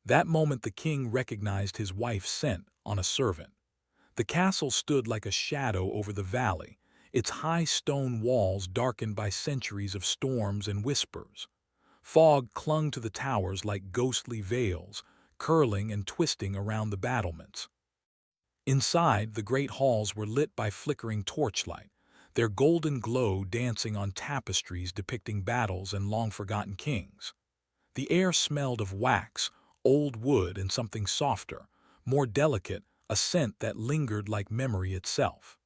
That moment the king recognized his wife's scent on a servant. The castle stood like a shadow over the valley, its high stone walls darkened by centuries of storms and whispers. Fog clung to the towers like ghostly veils, curling and twisting around the battlements. Inside, the great halls were lit by flickering torchlight, their golden glow dancing on tapestries depicting battles and long-forgotten kings. The air smelled of wax, old wood, and something softer, more delicate, a scent that lingered like memory itself.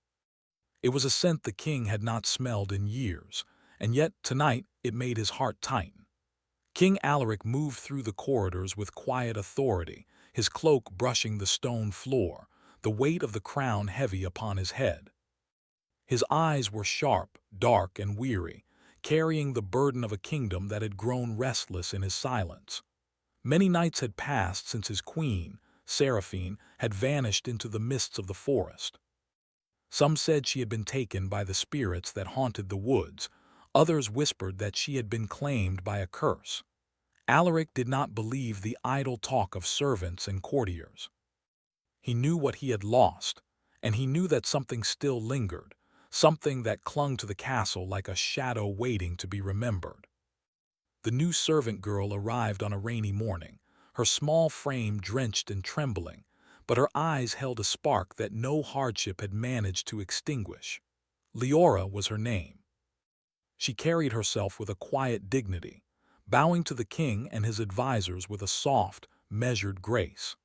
It was a scent the king had not smelled in years, and yet tonight it made his heart tighten. King Alaric moved through the corridors with quiet authority, his cloak brushing the stone floor, the weight of the crown heavy upon his head. His eyes were sharp, dark, and weary, carrying the burden of a kingdom that had grown restless in his silence. Many nights had passed since his queen, Seraphine, had vanished into the mists of the forest. Some said she had been taken by the spirits that haunted the woods, others whispered that she had been claimed by a curse. Alaric did not believe the idle talk of servants and courtiers. He knew what he had lost, and he knew that something still lingered, something that clung to the castle like a shadow waiting to be remembered. The new servant girl arrived on a rainy morning, her small frame drenched and trembling, but her eyes held a spark that no hardship had managed to extinguish. Leora was her name. She carried herself with a quiet dignity, bowing to the king and his advisors with a soft, measured grace.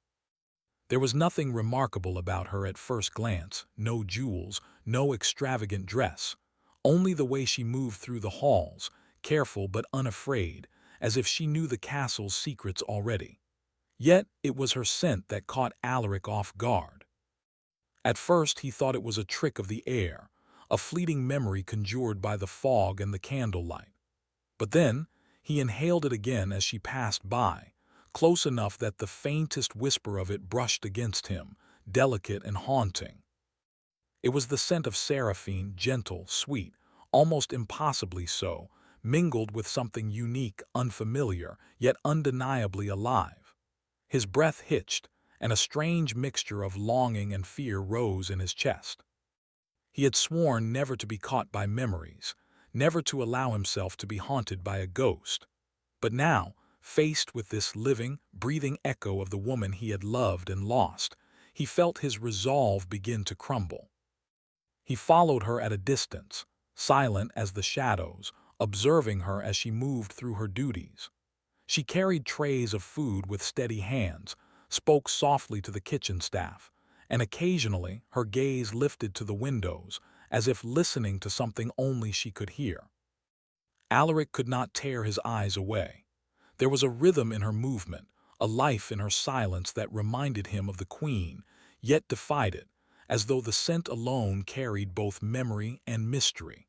There was nothing remarkable about her at first glance, no jewels, no extravagant dress, only the way she moved through the halls, careful but unafraid, as if she knew the castle's secrets already. Yet it was her scent that caught Alaric off guard. At first he thought it was a trick of the air, a fleeting memory conjured by the fog and the candlelight. But then he inhaled it again as she passed by, close enough that the faintest whisper of it brushed against him, delicate and haunting. It was the scent of Seraphine, gentle, sweet, almost impossibly so, mingled with something unique, unfamiliar, yet undeniably alive. His breath hitched, and a strange mixture of longing and fear rose in his chest. He had sworn never to be caught by memories, never to allow himself to be haunted by a ghost. But now, faced with this living, breathing echo of the woman he had loved and lost, he felt his resolve begin to crumble. He followed her at a distance, silent as the shadows, observing her as she moved through her duties. She carried trays of food with steady hands, spoke softly to the kitchen staff, and occasionally her gaze lifted to the windows, as if listening to something only she could hear. Alaric could not tear his eyes away. There was a rhythm in her movement, a life in her silence that reminded him of the queen, yet defied it, as though the scent alone carried both memory and mystery.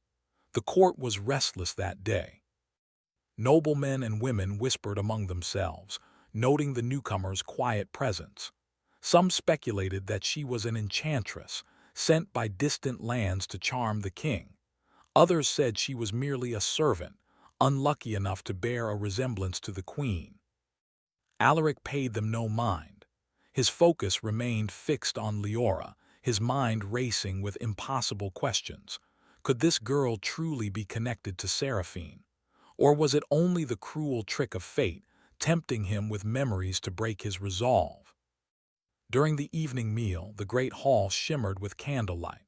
The court was restless that day. Noblemen and women whispered among themselves, noting the newcomer's quiet presence. Some speculated that she was an enchantress, sent by distant lands to charm the king. Others said she was merely a servant, unlucky enough to bear a resemblance to the queen. Alaric paid them no mind. His focus remained fixed on Leora, his mind racing with impossible questions. Could this girl truly be connected to Seraphine? Or was it only the cruel trick of fate, tempting him with memories to break his resolve? During the evening meal, the great hall shimmered with candlelight.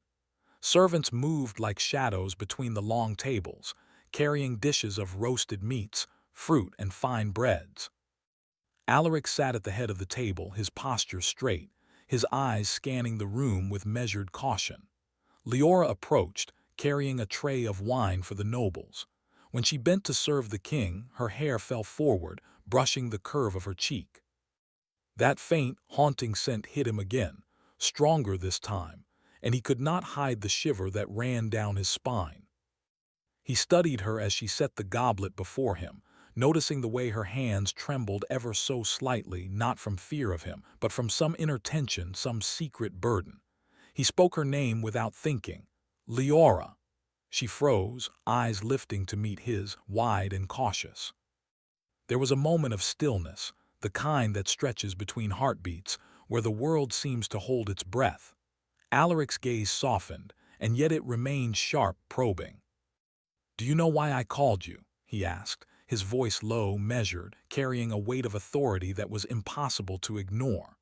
Servants moved like shadows between the long tables, carrying dishes of roasted meats, fruit, and fine breads. Alaric sat at the head of the table, his posture straight, his eyes scanning the room with measured caution. Leora approached, carrying a tray of wine for the nobles. When she bent to serve the king, her hair fell forward, brushing the curve of her cheek. That faint, haunting scent hit him again, stronger this time, and he could not hide the shiver that ran down his spine. He studied her as she set the goblet before him, noticing the way her hands trembled ever so slightly, not from fear of him, but from some inner tension, some secret burden. He spoke her name without thinking. Leora. She froze, eyes lifting to meet his, wide and cautious. There was a moment of stillness, the kind that stretches between heartbeats, where the world seems to hold its breath. Alaric's gaze softened, and yet it remained sharp, probing. "Do you know why I called you?" he asked, his voice low, measured, carrying a weight of authority that was impossible to ignore.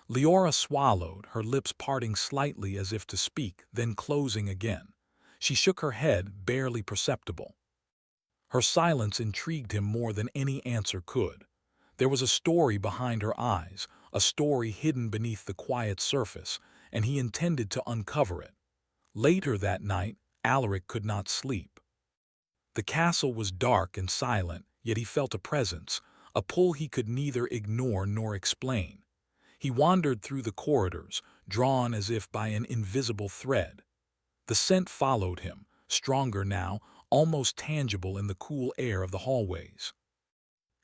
Leora swallowed, her lips parting slightly as if to speak, then closing again. She shook her head, barely perceptible. Her silence intrigued him more than any answer could. There was a story behind her eyes, a story hidden beneath the quiet surface, and he intended to uncover it. Later that night, Alaric could not sleep. The castle was dark and silent, yet he felt a presence, a pull he could neither ignore nor explain. He wandered through the corridors, drawn as if by an invisible thread. The scent followed him, stronger now, almost tangible in the cool air of the hallways.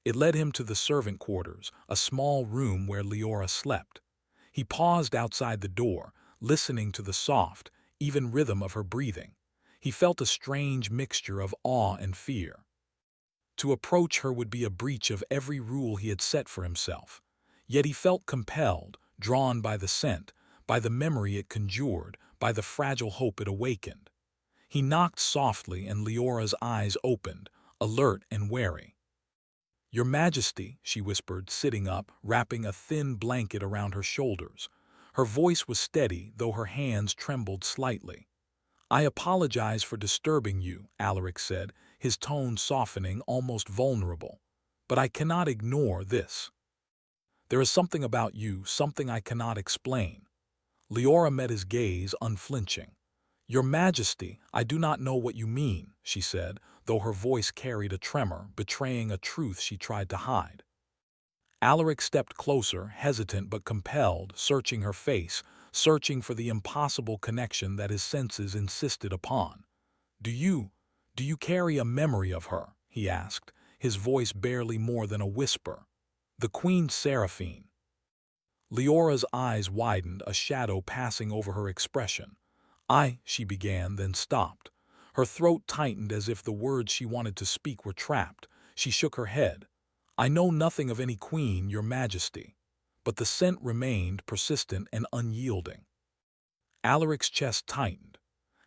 It led him to the servant quarters, a small room where Leora slept. He paused outside the door, listening to the soft, even rhythm of her breathing. He felt a strange mixture of awe and fear. To approach her would be a breach of every rule he had set for himself. Yet he felt compelled, drawn by the scent, by the memory it conjured, by the fragile hope it awakened. He knocked softly and Leora's eyes opened, alert and wary. "Your Majesty," she whispered, sitting up, wrapping a thin blanket around her shoulders. Her voice was steady, though her hands trembled slightly. "I apologize for disturbing you," Alaric said, his tone softening, almost vulnerable. "But I cannot ignore this. There is something about you, something I cannot explain." Leora met his gaze, unflinching. "Your Majesty, I do not know what you mean," she said, though her voice carried a tremor, betraying a truth she tried to hide. Alaric stepped closer, hesitant but compelled, searching her face, searching for the impossible connection that his senses insisted upon. Do you carry a memory of her?" he asked, his voice barely more than a whisper. "The Queen Seraphine." Leora's eyes widened, a shadow passing over her expression. She began, then stopped. Her throat tightened as if the words she wanted to speak were trapped. She shook her head. "I know nothing of any queen, Your Majesty." But the scent remained, persistent and unyielding. Alaric's chest tightened.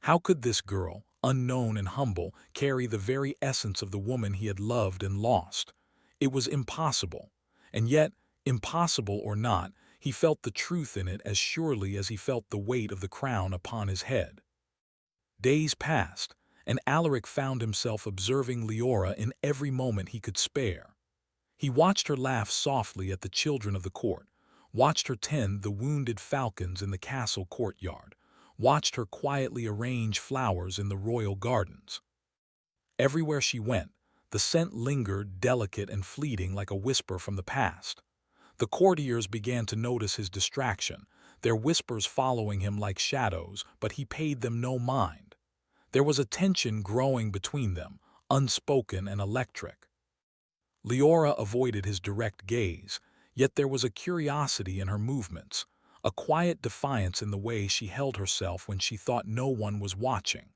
How could this girl, unknown and humble, carry the very essence of the woman he had loved and lost? It was impossible. And yet, impossible or not, he felt the truth in it as surely as he felt the weight of the crown upon his head. Days passed, and Alaric found himself observing Leora in every moment he could spare. He watched her laugh softly at the children of the court, watched her tend the wounded falcons in the castle courtyard, watched her quietly arrange flowers in the royal gardens. Everywhere she went, the scent lingered, delicate and fleeting like a whisper from the past. The courtiers began to notice his distraction, their whispers following him like shadows, but he paid them no mind. There was a tension growing between them, unspoken and electric. Leora avoided his direct gaze, yet there was a curiosity in her movements, a quiet defiance in the way she held herself when she thought no one was watching.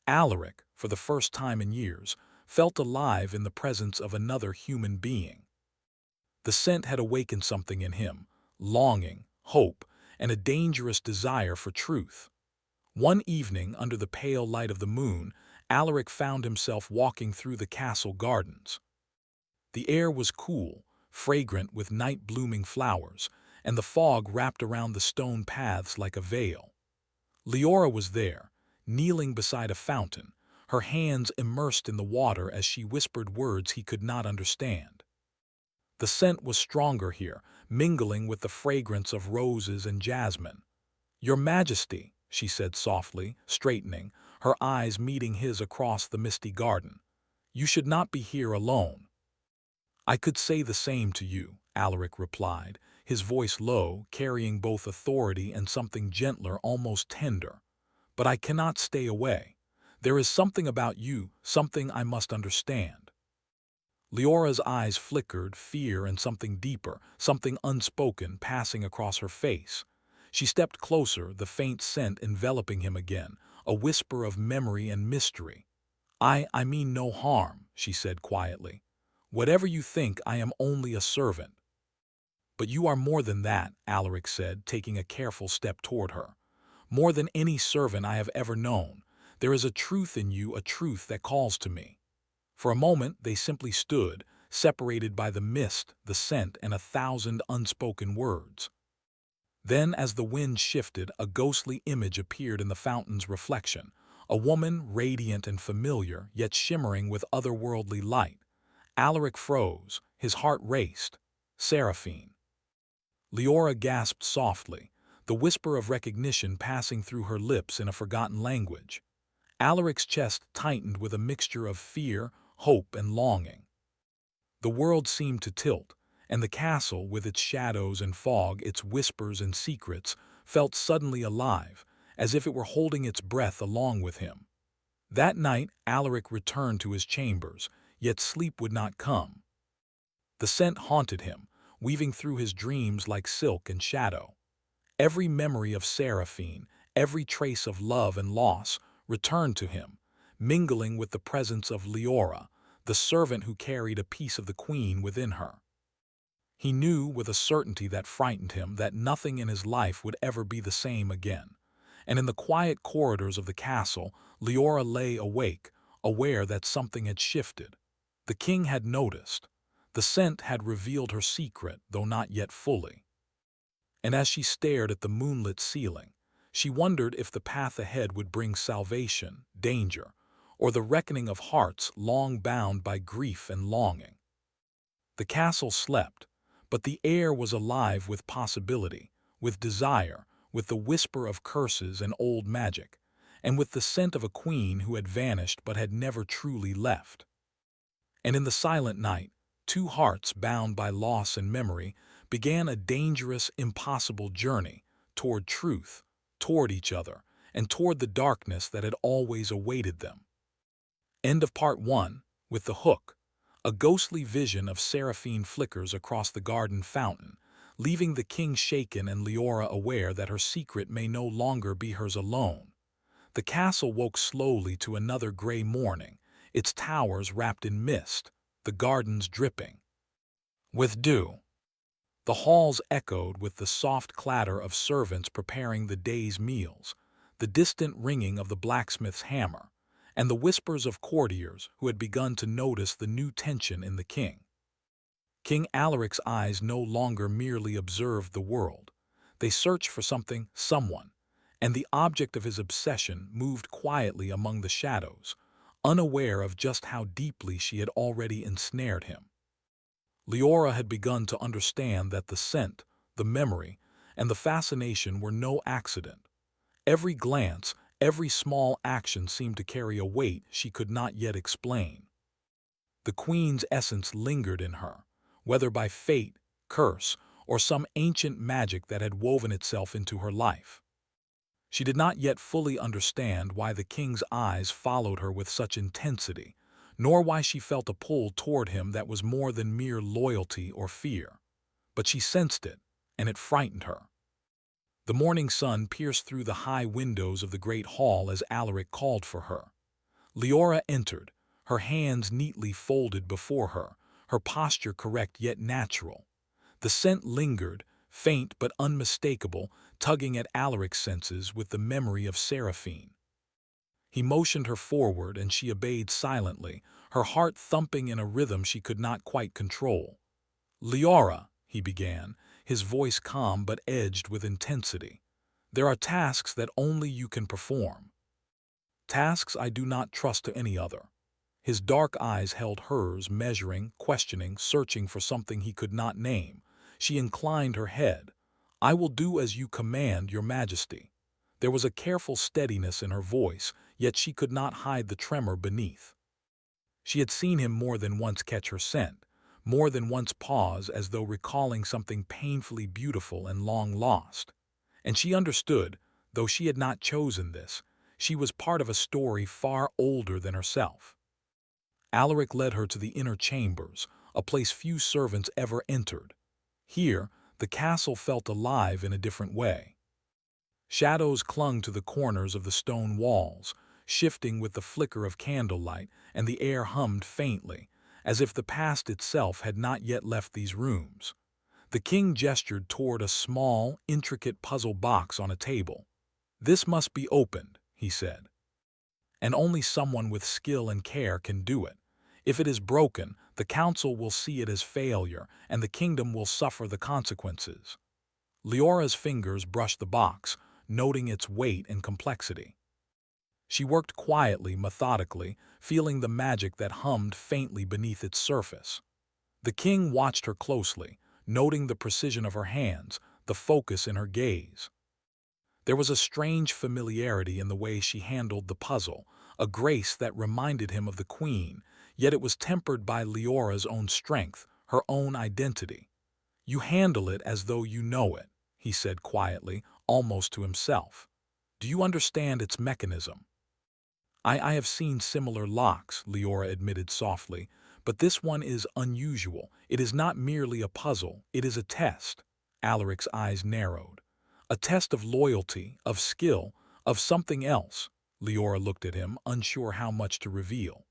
Alaric, for the first time in years, felt alive in the presence of another human being. The scent had awakened something in him, longing, hope, and a dangerous desire for truth. One evening, under the pale light of the moon, Alaric found himself walking through the castle gardens. The air was cool, fragrant with night-blooming flowers, and the fog wrapped around the stone paths like a veil. Leora was there, kneeling beside a fountain, her hands immersed in the water as she whispered words he could not understand. The scent was stronger here, mingling with the fragrance of roses and jasmine. "Your Majesty," she said softly, straightening, her eyes meeting his across the misty garden. "You should not be here alone." "I could say the same to you," Alaric replied, his voice low, carrying both authority and something gentler, almost tender. "But I cannot stay away. There is something about you, something I must understand." Leora's eyes flickered, fear and something deeper, something unspoken, passing across her face. She stepped closer, the faint scent enveloping him again, a whisper of memory and mystery. I mean no harm," she said quietly. "Whatever you think, I am only a servant." "But you are more than that," Alaric said, taking a careful step toward her. "More than any servant I have ever known. There is a truth in you, a truth that calls to me." For a moment they simply stood, separated by the mist, the scent, and 1,000 unspoken words. Then, as the wind shifted, a ghostly image appeared in the fountain's reflection, a woman radiant and familiar, yet shimmering with otherworldly light. Alaric froze, his heart raced. Seraphine. Leora gasped softly, the whisper of recognition passing through her lips in a forgotten language. Alaric's chest tightened with a mixture of fear, hope, and longing. The world seemed to tilt, and the castle, with its shadows and fog, its whispers and secrets, felt suddenly alive, as if it were holding its breath along with him. That night, Alaric returned to his chambers, yet sleep would not come. The scent haunted him, weaving through his dreams like silk and shadow. Every memory of Seraphine, every trace of love and loss, returned to him, mingling with the presence of Leora, the servant who carried a piece of the queen within her. He knew with a certainty that frightened him that nothing in his life would ever be the same again. And in the quiet corridors of the castle, Leora lay awake, aware that something had shifted. The king had noticed. The scent had revealed her secret, though not yet fully. And as she stared at the moonlit ceiling, she wondered if the path ahead would bring salvation, danger, or the reckoning of hearts long bound by grief and longing. The castle slept, but the air was alive with possibility, with desire, with the whisper of curses and old magic, and with the scent of a queen who had vanished but had never truly left. And in the silent night, two hearts bound by loss and memory began a dangerous, impossible journey toward truth, toward each other, and toward the darkness that had always awaited them. End of Part 1, with the hook. A ghostly vision of Seraphine flickers across the garden fountain, leaving the king shaken and Leora aware that her secret may no longer be hers alone. The castle woke slowly to another gray morning, its towers wrapped in mist, the gardens dripping with dew. The halls echoed with the soft clatter of servants preparing the day's meals, the distant ringing of the blacksmith's hammer, and the whispers of courtiers who had begun to notice the new tension in the king. King Alaric's eyes no longer merely observed the world. They searched for something, someone, and the object of his obsession moved quietly among the shadows, unaware of just how deeply she had already ensnared him. Leora had begun to understand that the scent, the memory, and the fascination were no accident. Every glance, every small action seemed to carry a weight she could not yet explain. The queen's essence lingered in her, whether by fate, curse, or some ancient magic that had woven itself into her life. She did not yet fully understand why the king's eyes followed her with such intensity, nor why she felt a pull toward him that was more than mere loyalty or fear. But she sensed it, and it frightened her. The morning sun pierced through the high windows of the great hall as Alaric called for her. Leora entered, her hands neatly folded before her, her posture correct yet natural. The scent lingered, faint but unmistakable, tugging at Alaric's senses with the memory of Seraphine. He motioned her forward and she obeyed silently, her heart thumping in a rhythm she could not quite control. "Leora," he began, his voice calm but edged with intensity, "there are tasks that only you can perform. Tasks I do not trust to any other." His dark eyes held hers, measuring, questioning, searching for something he could not name. She inclined her head. "I will do as you command, Your Majesty." There was a careful steadiness in her voice, yet she could not hide the tremor beneath. She had seen him more than once catch her scent, more than once pause as though recalling something painfully beautiful and long lost. And she understood, though she had not chosen this, she was part of a story far older than herself. Alaric led her to the inner chambers, a place few servants ever entered. Here, the castle felt alive in a different way. Shadows clung to the corners of the stone walls, shifting with the flicker of candlelight, and the air hummed faintly, as if the past itself had not yet left these rooms. The king gestured toward a small, intricate puzzle box on a table. "This must be opened," he said, "and only someone with skill and care can do it. If it is broken, the council will see it as failure, and the kingdom will suffer the consequences." Leora's fingers brushed the box, noting its weight and complexity. She worked quietly, methodically, feeling the magic that hummed faintly beneath its surface. The king watched her closely, noting the precision of her hands, the focus in her gaze. There was a strange familiarity in the way she handled the puzzle, a grace that reminded him of the queen, yet it was tempered by Leora's own strength, her own identity. "You handle it as though you know it," he said quietly, almost to himself. "Do you understand its mechanism?" I have seen similar locks," Leora admitted softly, "but this one is unusual. It is not merely a puzzle, it is a test." Alaric's eyes narrowed. "A test of loyalty, of skill, of something else." Leora looked at him, unsure how much to reveal.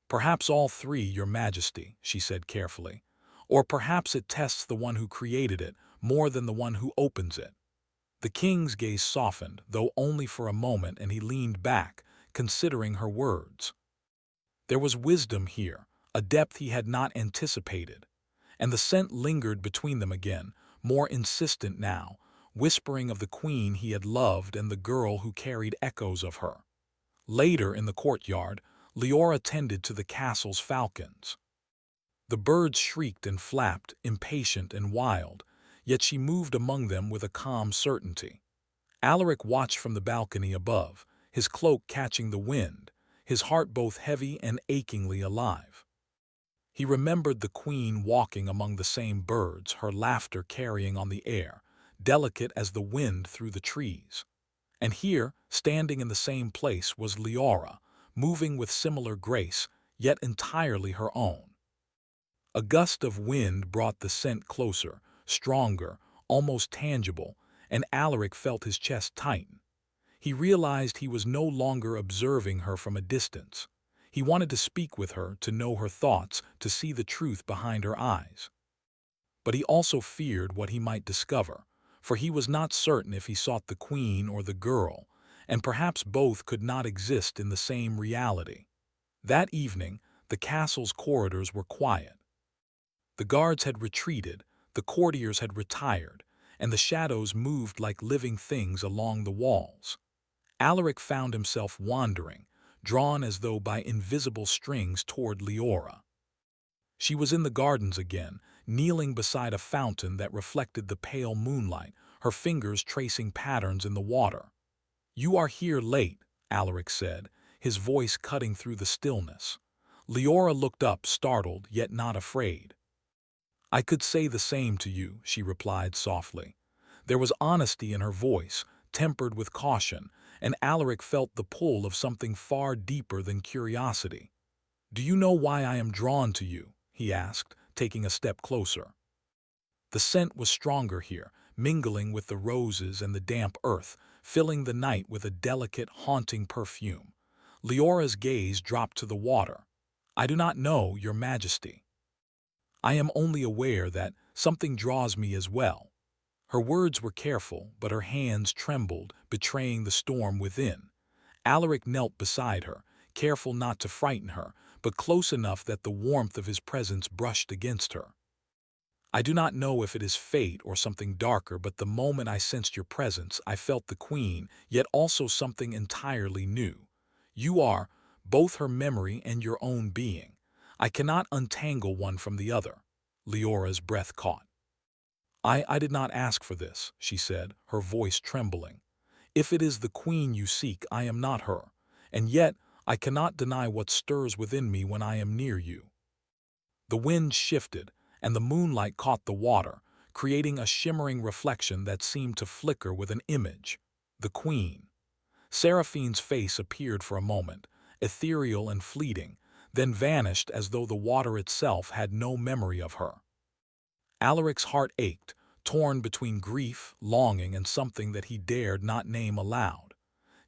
"Perhaps all three, Your Majesty," she said carefully. "Or perhaps it tests the one who created it more than the one who opens it." The king's gaze softened, though only for a moment, and he leaned back, considering her words. There was wisdom here, a depth he had not anticipated. And the scent lingered between them again, more insistent now, whispering of the queen he had loved and the girl who carried echoes of her. Later, in the courtyard, Leora tended to the castle's falcons. The birds shrieked and flapped, impatient and wild, yet she moved among them with a calm certainty. Alaric watched from the balcony above, his cloak catching the wind, his heart both heavy and achingly alive. He remembered the queen walking among the same birds, her laughter carrying on the air, delicate as the wind through the trees. And here, standing in the same place, was Leora, moving with similar grace, yet entirely her own. A gust of wind brought the scent closer, stronger, almost tangible, and Alaric felt his chest tighten. He realized he was no longer observing her from a distance. He wanted to speak with her, to know her thoughts, to see the truth behind her eyes. But he also feared what he might discover, for he was not certain if he sought the queen or the girl, and perhaps both could not exist in the same reality. That evening, the castle's corridors were quiet. The guards had retreated, the courtiers had retired, and the shadows moved like living things along the walls. Alaric found himself wandering, drawn as though by invisible strings toward Leora. She was in the gardens again, kneeling beside a fountain that reflected the pale moonlight, her fingers tracing patterns in the water. "You are here late," Alaric said, his voice cutting through the stillness. Leora looked up, startled yet not afraid. "I could say the same to you," she replied softly. There was honesty in her voice, tempered with caution, and Alaric felt the pull of something far deeper than curiosity. "Do you know why I am drawn to you?" he asked, taking a step closer. The scent was stronger here, mingling with the roses and the damp earth, filling the night with a delicate, haunting perfume. Leora's gaze dropped to the water. "I do not know, Your Majesty. I am only aware that something draws me as well." Her words were careful, but her hands trembled, betraying the storm within. Alaric knelt beside her, careful not to frighten her, but close enough that the warmth of his presence brushed against her. "I do not know if it is fate or something darker, but the moment I sensed your presence, I felt the queen, yet also something entirely new. You are both her memory and your own being. I cannot untangle one from the other." Leora's breath caught. I did not ask for this," she said, her voice trembling. "If it is the queen you seek, I am not her, and yet I cannot deny what stirs within me when I am near you." The wind shifted, and the moonlight caught the water, creating a shimmering reflection that seemed to flicker with an image. The queen. Seraphine's face appeared for a moment, ethereal and fleeting, then vanished as though the water itself had no memory of her. Alaric's heart ached, torn between grief, longing, and something that he dared not name aloud.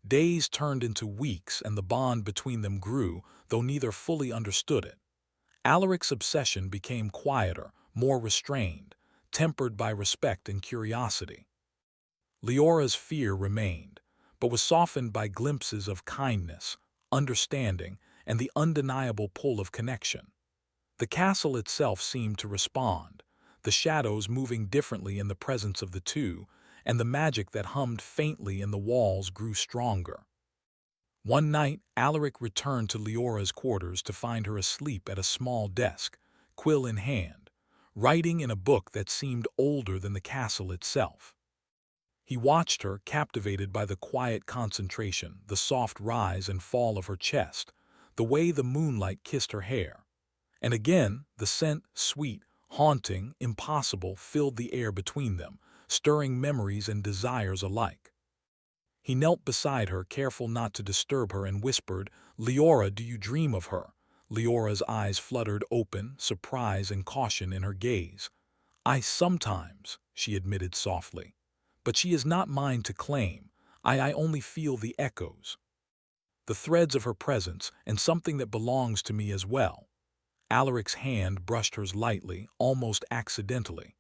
Days turned into weeks, and the bond between them grew, though neither fully understood it. Alaric's obsession became quieter, more restrained, tempered by respect and curiosity. Leora's fear remained, but was softened by glimpses of kindness, understanding, and the undeniable pull of connection. The castle itself seemed to respond, the shadows moving differently in the presence of the two, and the magic that hummed faintly in the walls grew stronger. One night, Alaric returned to Leora's quarters to find her asleep at a small desk, quill in hand, writing in a book that seemed older than the castle itself. He watched her, captivated by the quiet concentration, the soft rise and fall of her chest, the way the moonlight kissed her hair. And again, the scent, sweet, haunting, impossible, filled the air between them, stirring memories and desires alike. He knelt beside her, careful not to disturb her, and whispered, "Leora, do you dream of her?" Leora's eyes fluttered open, surprise and caution in her gaze. "I sometimes," she admitted softly. "But she is not mine to claim. I only feel the echoes, the threads of her presence, and something that belongs to me as well." Alaric's hand brushed hers lightly, almost accidentally.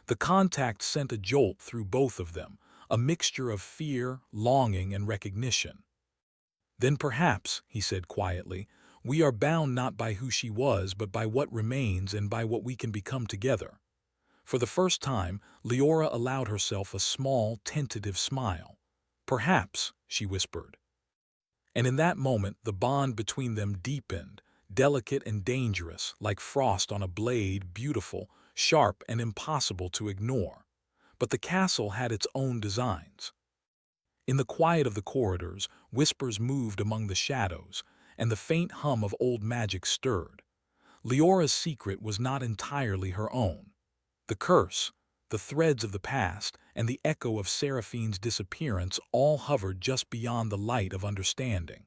The contact sent a jolt through both of them, a mixture of fear, longing, and recognition. "Then perhaps," he said quietly, "we are bound not by who she was, but by what remains and by what we can become together." For the first time, Leora allowed herself a small, tentative smile. "Perhaps," she whispered. And in that moment, the bond between them deepened, delicate and dangerous, like frost on a blade, beautiful, sharp, and impossible to ignore. But the castle had its own designs. In the quiet of the corridors, whispers moved among the shadows, and the faint hum of old magic stirred. Leora's secret was not entirely her own. The curse, the threads of the past, and the echo of Seraphine's disappearance all hovered just beyond the light of understanding.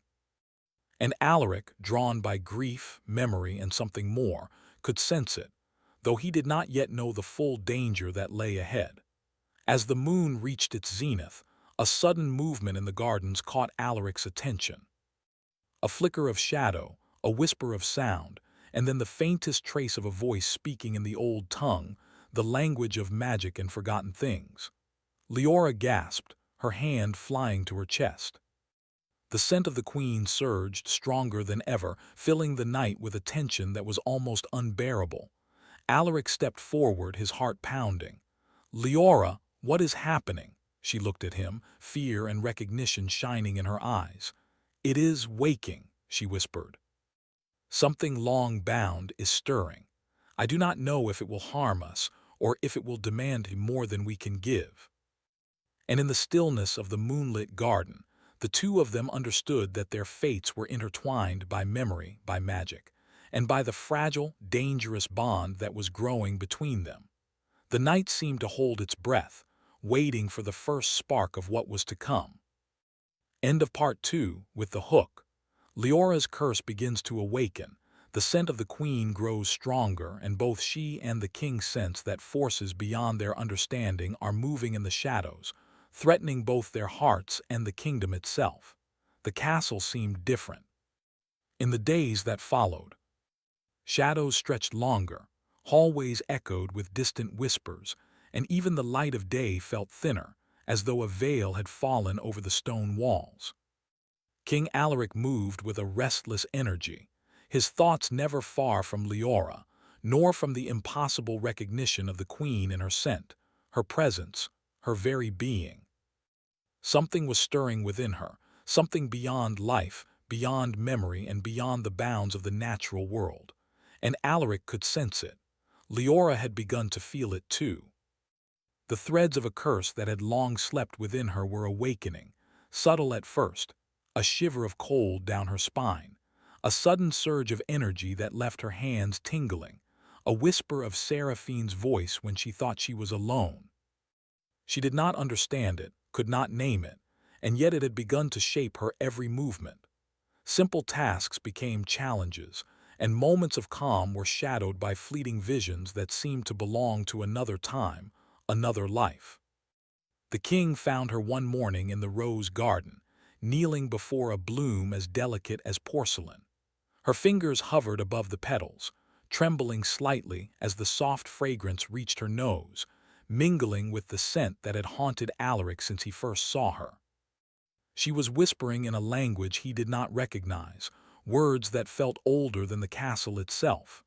And Alaric, drawn by grief, memory, and something more, could sense it, though he did not yet know the full danger that lay ahead. As the moon reached its zenith, a sudden movement in the gardens caught Alaric's attention. A flicker of shadow, a whisper of sound, and then the faintest trace of a voice speaking in the old tongue, the language of magic and forgotten things. Leora gasped, her hand flying to her chest. The scent of the queen surged, stronger than ever, filling the night with a tension that was almost unbearable. Alaric stepped forward, his heart pounding. "Leora, what is happening?" She looked at him, fear and recognition shining in her eyes. "It is waking," she whispered. "Something long bound is stirring. I do not know if it will harm us, or if it will demand more than we can give." And in the stillness of the moonlit garden, the two of them understood that their fates were intertwined by memory, by magic, and by the fragile, dangerous bond that was growing between them. The night seemed to hold its breath, waiting for the first spark of what was to come. End of Part 2, with the hook. Leora's curse begins to awaken. The scent of the queen grows stronger, and both she and the king sense that forces beyond their understanding are moving in the shadows, threatening both their hearts and the kingdom itself. The castle seemed different. In the days that followed, shadows stretched longer, hallways echoed with distant whispers, and even the light of day felt thinner, as though a veil had fallen over the stone walls. King Alaric moved with a restless energy, his thoughts never far from Leora, nor from the impossible recognition of the queen in her scent, her presence, her very being. Something was stirring within her, something beyond life, beyond memory, and beyond the bounds of the natural world. And Alaric could sense it. Leora had begun to feel it too. The threads of a curse that had long slept within her were awakening, subtle at first, a shiver of cold down her spine, a sudden surge of energy that left her hands tingling, a whisper of Seraphine's voice when she thought she was alone. She did not understand it, could not name it, and yet it had begun to shape her every movement. Simple tasks became challenges, and moments of calm were shadowed by fleeting visions that seemed to belong to another time, another life. The king found her one morning in the rose garden, kneeling before a bloom as delicate as porcelain. Her fingers hovered above the petals, trembling slightly as the soft fragrance reached her nose, mingling with the scent that had haunted Alaric since he first saw her. She was whispering in a language he did not recognize, words that felt older than the castle itself.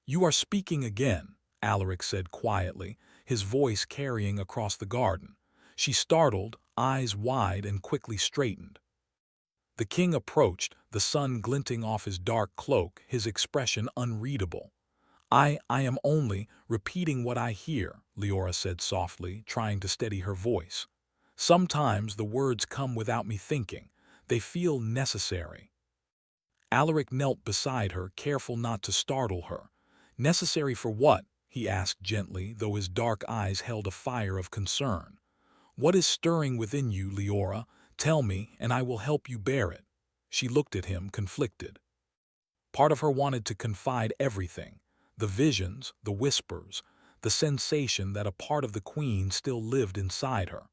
"You are speaking again," Alaric said quietly, his voice carrying across the garden. She startled, eyes wide, and quickly straightened. The king approached, the sun glinting off his dark cloak, his expression unreadable. I am only repeating what I hear," Leora said softly, trying to steady her voice. "Sometimes the words come without me thinking. They feel necessary." Alaric knelt beside her, careful not to startle her. "Necessary for what?" he asked gently, though his dark eyes held a fire of concern. "What is stirring within you, Leora? Tell me, and I will help you bear it." She looked at him, conflicted. Part of her wanted to confide everything, the visions, the whispers, the sensation that a part of the queen still lived inside her.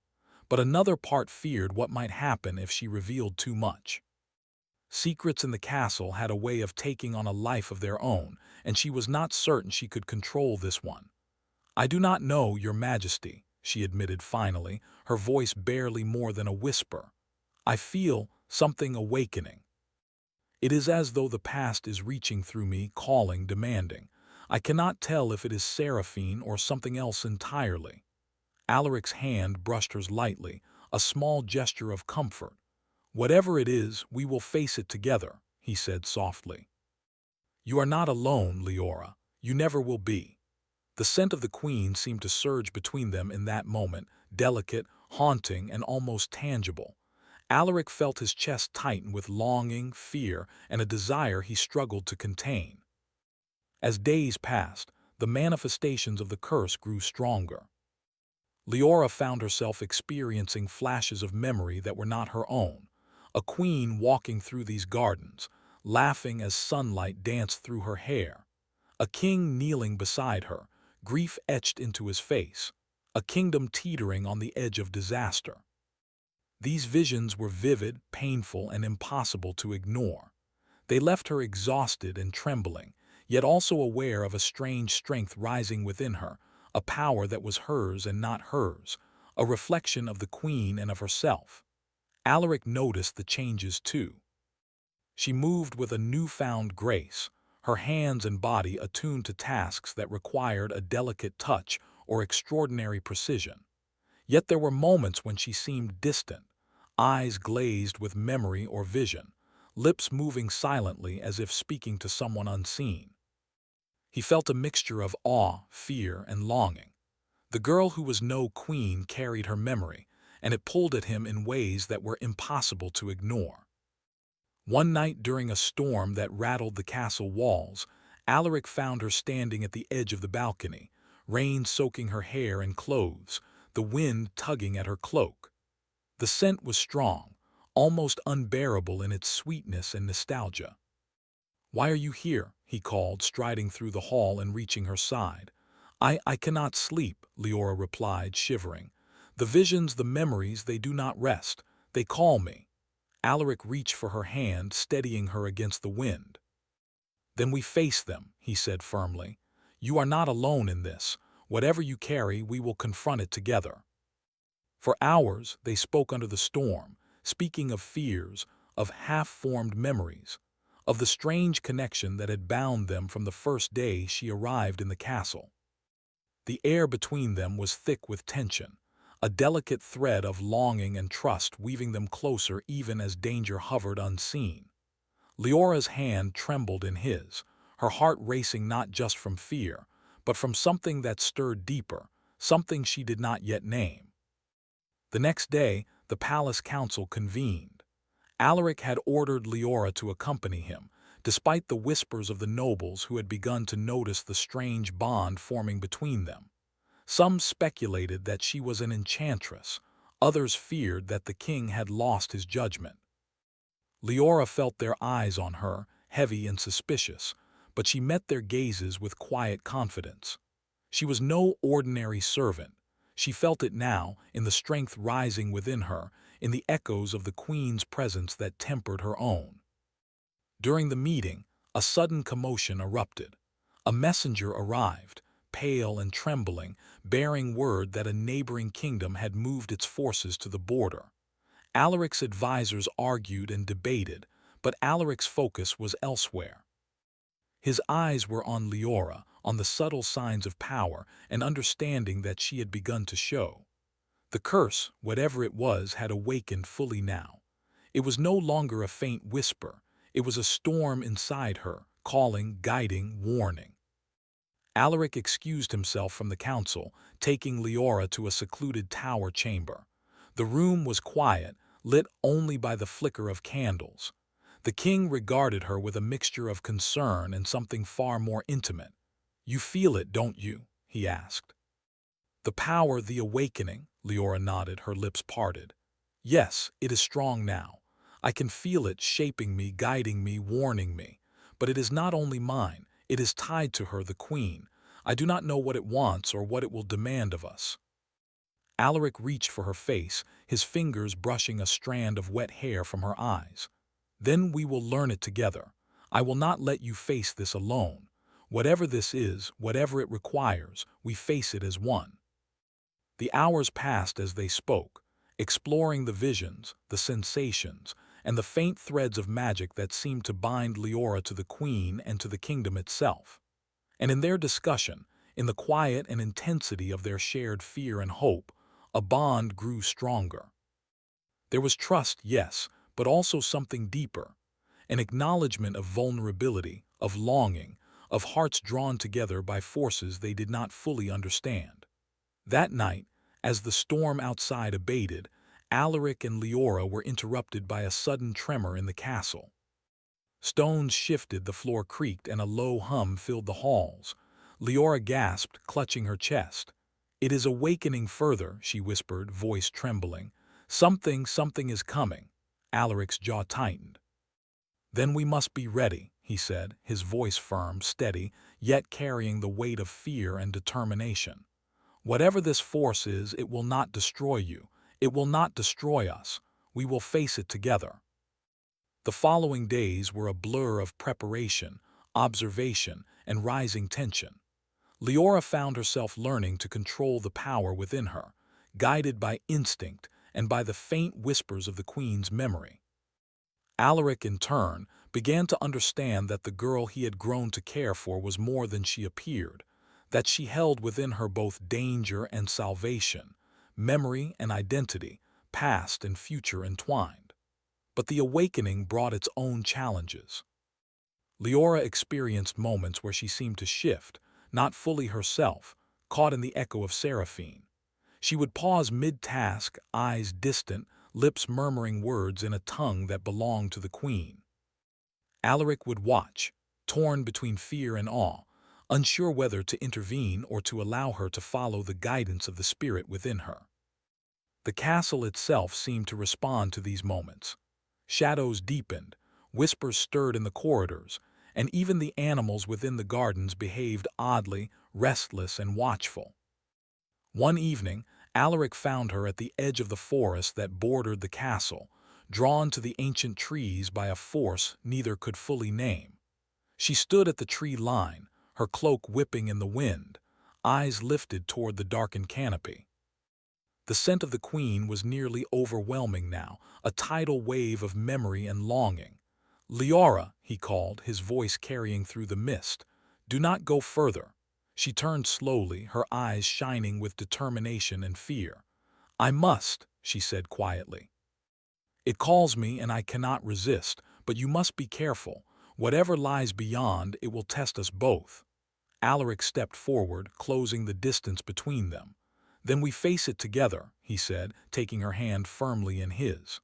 But another part feared what might happen if she revealed too much. Secrets in the castle had a way of taking on a life of their own, and she was not certain she could control this one. "I do not know, Your Majesty," she admitted finally, her voice barely more than a whisper. "I feel something awakening. It is as though the past is reaching through me, calling, demanding. I cannot tell if it is Seraphine or something else entirely." Alaric's hand brushed hers lightly, a small gesture of comfort. "Whatever it is, we will face it together," he said softly. "You are not alone, Leora. You never will be." The scent of the queen seemed to surge between them in that moment, delicate, haunting, and almost tangible. Alaric felt his chest tighten with longing, fear, and a desire he struggled to contain. As days passed, the manifestations of the curse grew stronger. Leora found herself experiencing flashes of memory that were not her own. A queen walking through these gardens, laughing as sunlight danced through her hair. A king kneeling beside her, grief etched into his face. A kingdom teetering on the edge of disaster. These visions were vivid, painful, and impossible to ignore. They left her exhausted and trembling, yet also aware of a strange strength rising within her, a power that was hers and not hers, a reflection of the queen and of herself. Alaric noticed the changes too. She moved with a newfound grace, her hands and body attuned to tasks that required a delicate touch or extraordinary precision. Yet there were moments when she seemed distant, eyes glazed with memory or vision, lips moving silently as if speaking to someone unseen. He felt a mixture of awe, fear, and longing. The girl who was no queen carried her memory, and it pulled at him in ways that were impossible to ignore. One night during a storm that rattled the castle walls, Alaric found her standing at the edge of the balcony, rain soaking her hair and clothes, the wind tugging at her cloak. The scent was strong, almost unbearable in its sweetness and nostalgia. "Why are you here?" he called, striding through the hall and reaching her side. I cannot sleep," Leora replied, shivering. "The visions, the memories, they do not rest. They call me." Alaric reached for her hand, steadying her against the wind. "Then we face them," he said firmly. "You are not alone in this. Whatever you carry, we will confront it together." For hours they spoke under the storm, speaking of fears, of half-formed memories, of the strange connection that had bound them from the first day she arrived in the castle. The air between them was thick with tension, a delicate thread of longing and trust weaving them closer even as danger hovered unseen. Leora's hand trembled in his, her heart racing not just from fear, but from something that stirred deeper, something she did not yet name. The next day, the palace council convened. Alaric had ordered Leora to accompany him, despite the whispers of the nobles who had begun to notice the strange bond forming between them. Some speculated that she was an enchantress, others feared that the king had lost his judgment. Leora felt their eyes on her, heavy and suspicious, but she met their gazes with quiet confidence. She was no ordinary servant. She felt it now, in the strength rising within her, in the echoes of the queen's presence that tempered her own. During the meeting, a sudden commotion erupted. A messenger arrived, pale and trembling, bearing word that a neighboring kingdom had moved its forces to the border. Alaric's advisors argued and debated, but Alaric's focus was elsewhere. His eyes were on Leora, on the subtle signs of power and understanding that she had begun to show. The curse, whatever it was, had awakened fully now. It was no longer a faint whisper. It was a storm inside her, calling, guiding, warning. Alaric excused himself from the council, taking Leora to a secluded tower chamber. The room was quiet, lit only by the flicker of candles. The king regarded her with a mixture of concern and something far more intimate. "You feel it, don't you?" he asked. "The power, the awakening," Leora nodded, her lips parted. "Yes, it is strong now. I can feel it shaping me, guiding me, warning me. But it is not only mine, it is tied to her, the queen. I do not know what it wants or what it will demand of us." Alaric reached for her face, his fingers brushing a strand of wet hair from her eyes. "Then we will learn it together. I will not let you face this alone. Whatever this is, whatever it requires, we face it as one." The hours passed as they spoke, exploring the visions, the sensations, and the faint threads of magic that seemed to bind Leora to the queen and to the kingdom itself. And in their discussion, in the quiet and intensity of their shared fear and hope, a bond grew stronger. There was trust, yes, but also something deeper, an acknowledgement of vulnerability, of longing, of hearts drawn together by forces they did not fully understand. That night, as the storm outside abated, Alaric and Leora were interrupted by a sudden tremor in the castle. Stones shifted, the floor creaked, and a low hum filled the halls. Leora gasped, clutching her chest. "It is awakening further," she whispered, voice trembling. Something is coming." Alaric's jaw tightened. "Then we must be ready," he said, his voice firm, steady, yet carrying the weight of fear and determination. "Whatever this force is, it will not destroy you. It will not destroy us. We will face it together." The following days were a blur of preparation, observation, and rising tension. Leora found herself learning to control the power within her, guided by instinct and by the faint whispers of the queen's memory. Alaric, in turn, began to understand that the girl he had grown to care for was more than she appeared, that she held within her both danger and salvation, memory and identity, past and future entwined. But the awakening brought its own challenges. Leora experienced moments where she seemed to shift, not fully herself, caught in the echo of Seraphine. She would pause mid-task, eyes distant, lips murmuring words in a tongue that belonged to the queen. Alaric would watch, torn between fear and awe, unsure whether to intervene or to allow her to follow the guidance of the spirit within her. The castle itself seemed to respond to these moments. Shadows deepened, whispers stirred in the corridors, and even the animals within the gardens behaved oddly, restless and watchful. One evening, Alaric found her at the edge of the forest that bordered the castle, drawn to the ancient trees by a force neither could fully name. She stood at the tree line, her cloak whipping in the wind, eyes lifted toward the darkened canopy. The scent of the queen was nearly overwhelming now, a tidal wave of memory and longing. "Leora," he called, his voice carrying through the mist. "Do not go further." She turned slowly, her eyes shining with determination and fear. "I must," she said quietly. "It calls me and I cannot resist, but you must be careful. Whatever lies beyond, it will test us both." Alaric stepped forward, closing the distance between them. "Then we face it together," he said, taking her hand firmly in his.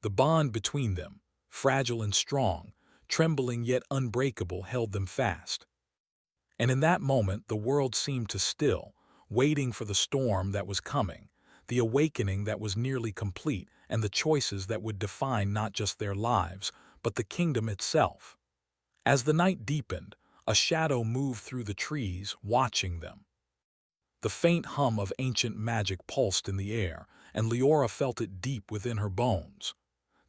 The bond between them, fragile and strong, trembling yet unbreakable, held them fast. And in that moment the world seemed to still, waiting for the storm that was coming, the awakening that was nearly complete, and the choices that would define not just their lives, but the kingdom itself. As the night deepened, a shadow moved through the trees, watching them. The faint hum of ancient magic pulsed in the air, and Leora felt it deep within her bones.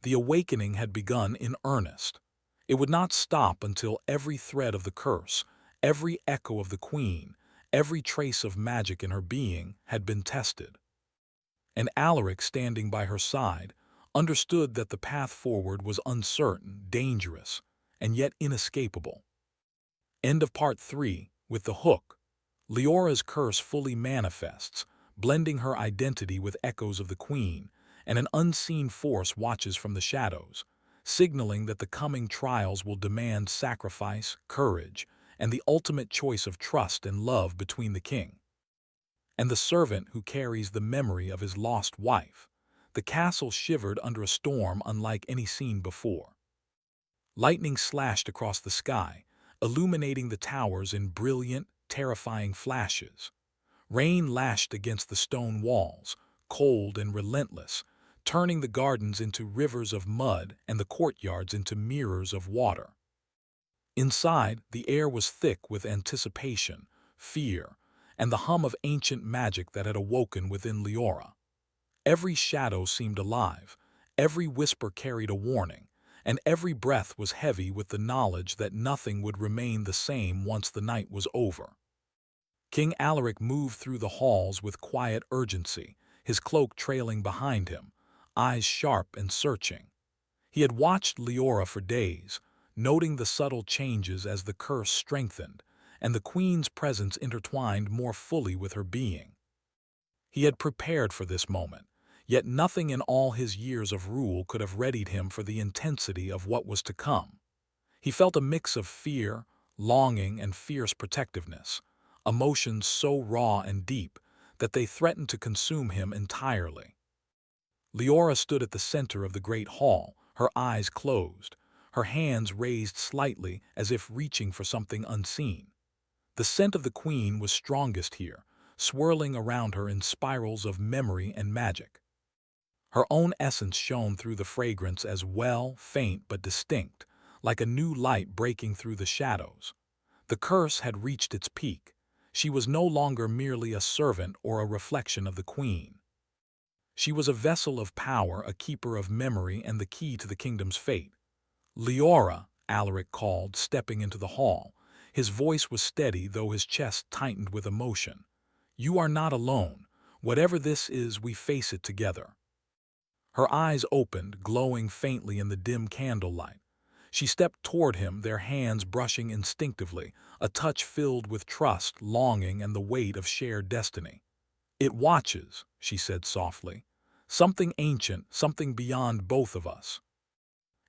The awakening had begun in earnest. It would not stop until every thread of the curse, every echo of the queen, Every trace of magic in her being had been tested. And Alaric, standing by her side, understood that the path forward was uncertain, dangerous, and yet inescapable. End of Part 3, with the hook. Leora's curse fully manifests, blending her identity with echoes of the Queen, and an unseen force watches from the shadows, signaling that the coming trials will demand sacrifice, courage, and the ultimate choice of trust and love between the king and the servant who carries the memory of his lost wife. The castle shivered under a storm unlike any seen before. Lightning slashed across the sky, illuminating the towers in brilliant, terrifying flashes. Rain lashed against the stone walls, cold and relentless, turning the gardens into rivers of mud and the courtyards into mirrors of water. Inside, the air was thick with anticipation, fear, and the hum of ancient magic that had awoken within Leora. Every shadow seemed alive, every whisper carried a warning, and every breath was heavy with the knowledge that nothing would remain the same once the night was over. King Alaric moved through the halls with quiet urgency, his cloak trailing behind him, eyes sharp and searching. He had watched Leora for days, noting the subtle changes as the curse strengthened, and the Queen's presence intertwined more fully with her being. He had prepared for this moment, yet nothing in all his years of rule could have readied him for the intensity of what was to come. He felt a mix of fear, longing, and fierce protectiveness, emotions so raw and deep that they threatened to consume him entirely. Leora stood at the center of the great hall, her eyes closed, her hands raised slightly as if reaching for something unseen. The scent of the Queen was strongest here, swirling around her in spirals of memory and magic. Her own essence shone through the fragrance as well, faint but distinct, like a new light breaking through the shadows. The curse had reached its peak. She was no longer merely a servant or a reflection of the Queen. She was a vessel of power, a keeper of memory, and the key to the kingdom's fate. "Leora," Alaric called, stepping into the hall. His voice was steady, though his chest tightened with emotion. "You are not alone. Whatever this is, we face it together." Her eyes opened, glowing faintly in the dim candlelight. She stepped toward him, their hands brushing instinctively, a touch filled with trust, longing, and the weight of shared destiny. "It watches," she said softly. "Something ancient, something beyond both of us.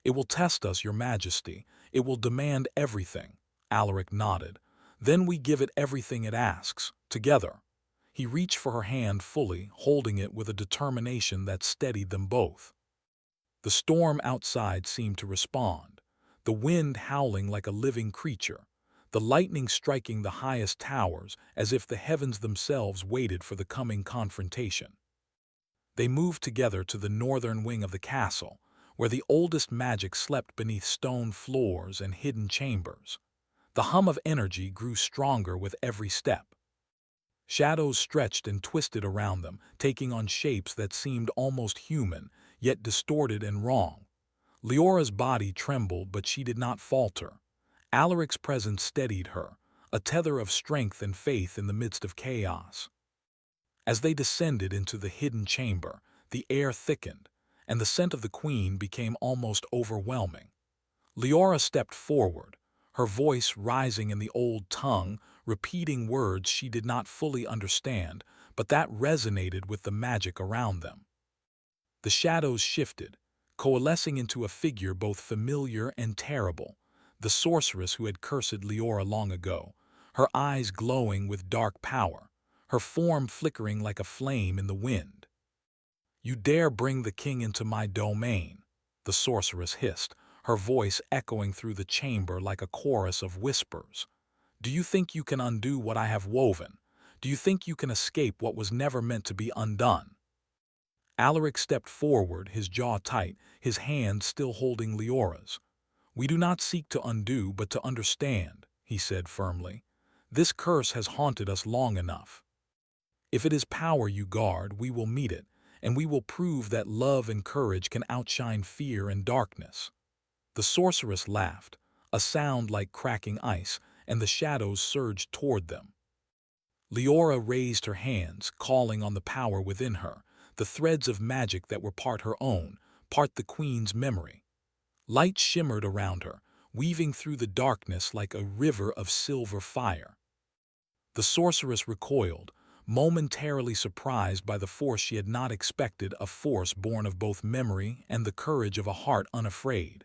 It will test us, Your Majesty. It will demand everything." Alaric nodded. "Then we give it everything it asks, together." He reached for her hand fully, holding it with a determination that steadied them both. The storm outside seemed to respond, the wind howling like a living creature, the lightning striking the highest towers as if the heavens themselves waited for the coming confrontation. They moved together to the northern wing of the castle, where the oldest magic slept beneath stone floors and hidden chambers. The hum of energy grew stronger with every step. Shadows stretched and twisted around them, taking on shapes that seemed almost human, yet distorted and wrong. Leora's body trembled, but she did not falter. Alaric's presence steadied her, a tether of strength and faith in the midst of chaos. As they descended into the hidden chamber, the air thickened, and the scent of the Queen became almost overwhelming. Leora stepped forward, her voice rising in the old tongue, repeating words she did not fully understand, but that resonated with the magic around them. The shadows shifted, coalescing into a figure both familiar and terrible, the sorceress who had cursed Leora long ago, her eyes glowing with dark power, her form flickering like a flame in the wind. "You dare bring the king into my domain," the sorceress hissed, her voice echoing through the chamber like a chorus of whispers. "Do you think you can undo what I have woven? Do you think you can escape what was never meant to be undone?" Alaric stepped forward, his jaw tight, his hand still holding Leora's. "We do not seek to undo, but to understand," he said firmly. "This curse has haunted us long enough. If it is power you guard, we will meet it, and we will prove that love and courage can outshine fear and darkness." The sorceress laughed, a sound like cracking ice, and the shadows surged toward them. Leora raised her hands, calling on the power within her, the threads of magic that were part her own, part the queen's memory. Light shimmered around her, weaving through the darkness like a river of silver fire. The sorceress recoiled, momentarily surprised by the force she had not expected, a force born of both memory and the courage of a heart unafraid.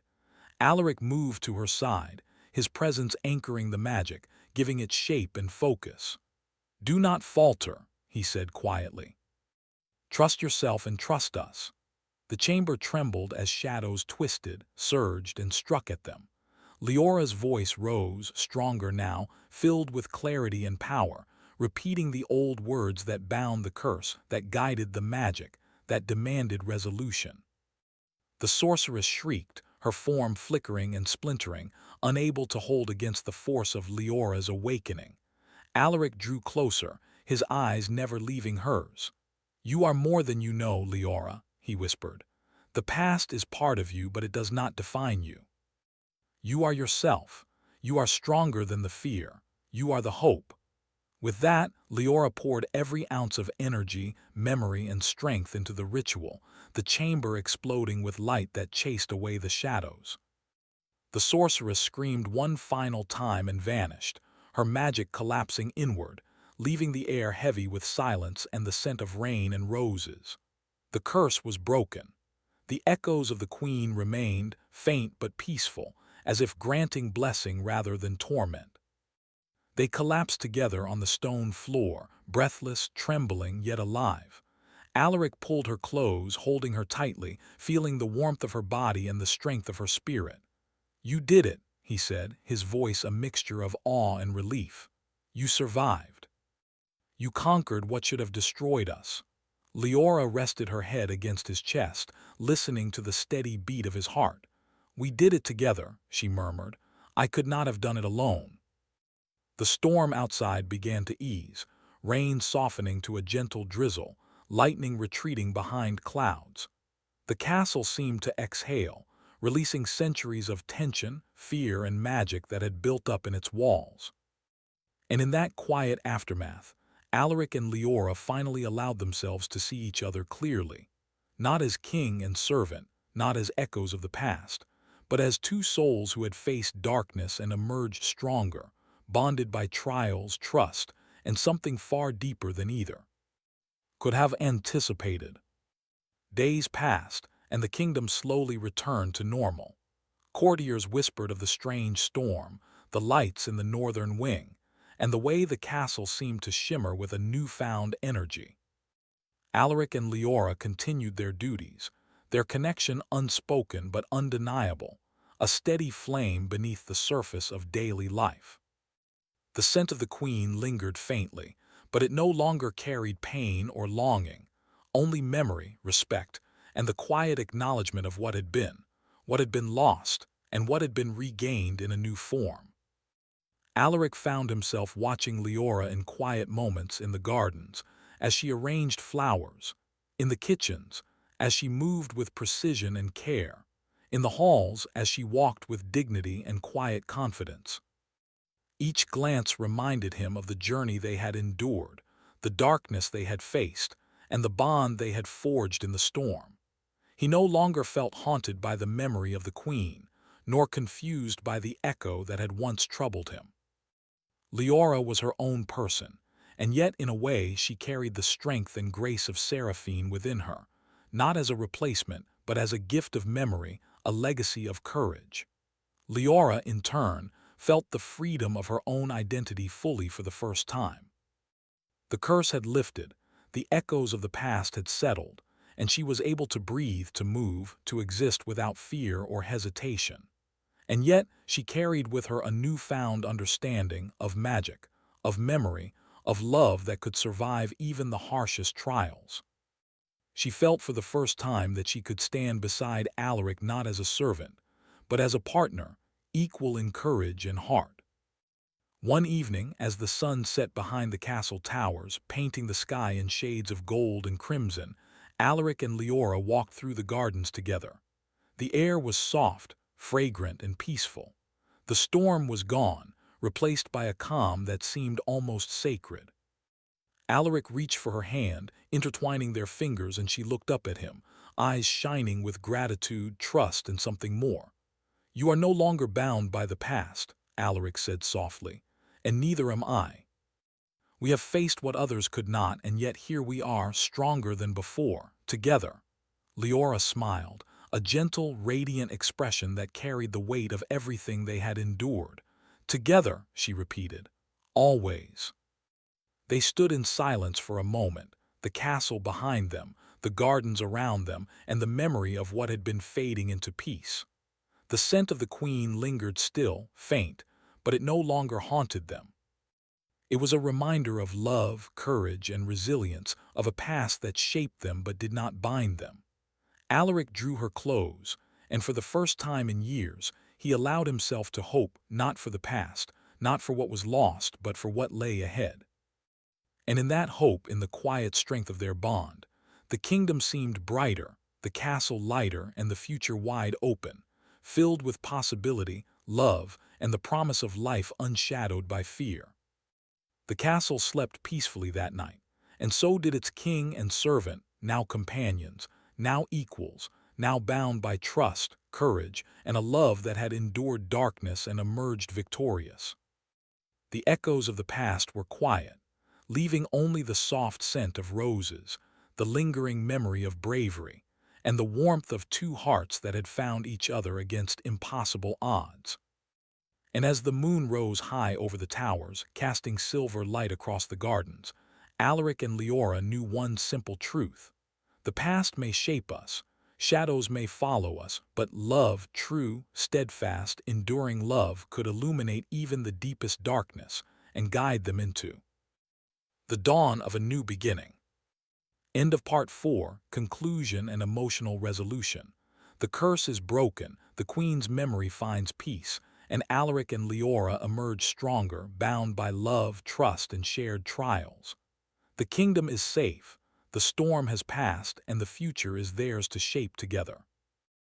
Alaric moved to her side, his presence anchoring the magic, giving it shape and focus. "Do not falter," he said quietly. "Trust yourself and trust us." The chamber trembled as shadows twisted, surged, and struck at them. Leora's voice rose, stronger now, filled with clarity and power, repeating the old words that bound the curse, that guided the magic, that demanded resolution. The sorceress shrieked, her form flickering and splintering, unable to hold against the force of Leora's awakening. Alaric drew closer, his eyes never leaving hers. "You are more than you know, Leora," he whispered. "The past is part of you, but it does not define you. You are yourself. You are stronger than the fear. You are the hope." With that, Leora poured every ounce of energy, memory, and strength into the ritual, the chamber exploding with light that chased away the shadows. The sorceress screamed one final time and vanished, her magic collapsing inward, leaving the air heavy with silence and the scent of rain and roses. The curse was broken. The echoes of the queen remained, faint but peaceful, as if granting blessing rather than torment. They collapsed together on the stone floor, breathless, trembling, yet alive. Alaric pulled her close, holding her tightly, feeling the warmth of her body and the strength of her spirit. "You did it," he said, his voice a mixture of awe and relief. "You survived. You conquered what should have destroyed us." Leora rested her head against his chest, listening to the steady beat of his heart. "We did it together," she murmured. "I could not have done it alone." The storm outside began to ease, rain softening to a gentle drizzle, lightning retreating behind clouds. The castle seemed to exhale, releasing centuries of tension, fear, and magic that had built up in its walls. And in that quiet aftermath, Alaric and Leora finally allowed themselves to see each other clearly, not as king and servant, not as echoes of the past, but as two souls who had faced darkness and emerged stronger, bonded by trials, trust, and something far deeper than either could have anticipated. Days passed, and the kingdom slowly returned to normal. Courtiers whispered of the strange storm, the lights in the northern wing, and the way the castle seemed to shimmer with a newfound energy. Alaric and Leora continued their duties, their connection unspoken but undeniable, a steady flame beneath the surface of daily life. The scent of the queen lingered faintly, but it no longer carried pain or longing, only memory, respect, and the quiet acknowledgement of what had been lost, and what had been regained in a new form. Alaric found himself watching Leora in quiet moments in the gardens, as she arranged flowers, in the kitchens, as she moved with precision and care, in the halls as she walked with dignity and quiet confidence. Each glance reminded him of the journey they had endured, the darkness they had faced, and the bond they had forged in the storm. He no longer felt haunted by the memory of the queen, nor confused by the echo that had once troubled him. Leora was her own person, and yet in a way she carried the strength and grace of Seraphine within her, not as a replacement, but as a gift of memory, a legacy of courage. Leora, in turn, felt the freedom of her own identity fully for the first time. The curse had lifted, the echoes of the past had settled, and she was able to breathe, to move, to exist without fear or hesitation. And yet she carried with her a newfound understanding of magic, of memory, of love that could survive even the harshest trials. She felt for the first time that she could stand beside Alaric not as a servant, but as a partner, equal in courage and heart. One evening, as the sun set behind the castle towers, painting the sky in shades of gold and crimson, Alaric and Leora walked through the gardens together. The air was soft, fragrant, and peaceful. The storm was gone, replaced by a calm that seemed almost sacred. Alaric reached for her hand, intertwining their fingers, and she looked up at him, eyes shining with gratitude, trust, and something more. "You are no longer bound by the past," Alaric said softly, "and neither am I. We have faced what others could not, and yet here we are, stronger than before, together." Leora smiled, a gentle, radiant expression that carried the weight of everything they had endured. "Together," she repeated, "always." They stood in silence for a moment, the castle behind them, the gardens around them, and the memory of what had been fading into peace. The scent of the queen lingered still, faint, but it no longer haunted them. It was a reminder of love, courage, and resilience, of a past that shaped them but did not bind them. Alaric drew her close, and for the first time in years, he allowed himself to hope not for the past, not for what was lost, but for what lay ahead. And in that hope, in the quiet strength of their bond, the kingdom seemed brighter, the castle lighter, and the future wide open, filled with possibility, love, and the promise of life unshadowed by fear. The castle slept peacefully that night, and so did its king and servant, now companions, now equals, now bound by trust, courage, and a love that had endured darkness and emerged victorious. The echoes of the past were quiet, leaving only the soft scent of roses, the lingering memory of bravery, and the warmth of two hearts that had found each other against impossible odds. And as the moon rose high over the towers, casting silver light across the gardens, Alaric and Leora knew one simple truth. The past may shape us, shadows may follow us, but love, true, steadfast, enduring love, could illuminate even the deepest darkness and guide them into the dawn of a new beginning. End of Part 4, Conclusion and Emotional Resolution. The curse is broken, the queen's memory finds peace, and Alaric and Leora emerge stronger, bound by love, trust, and shared trials. The kingdom is safe, the storm has passed, and the future is theirs to shape together.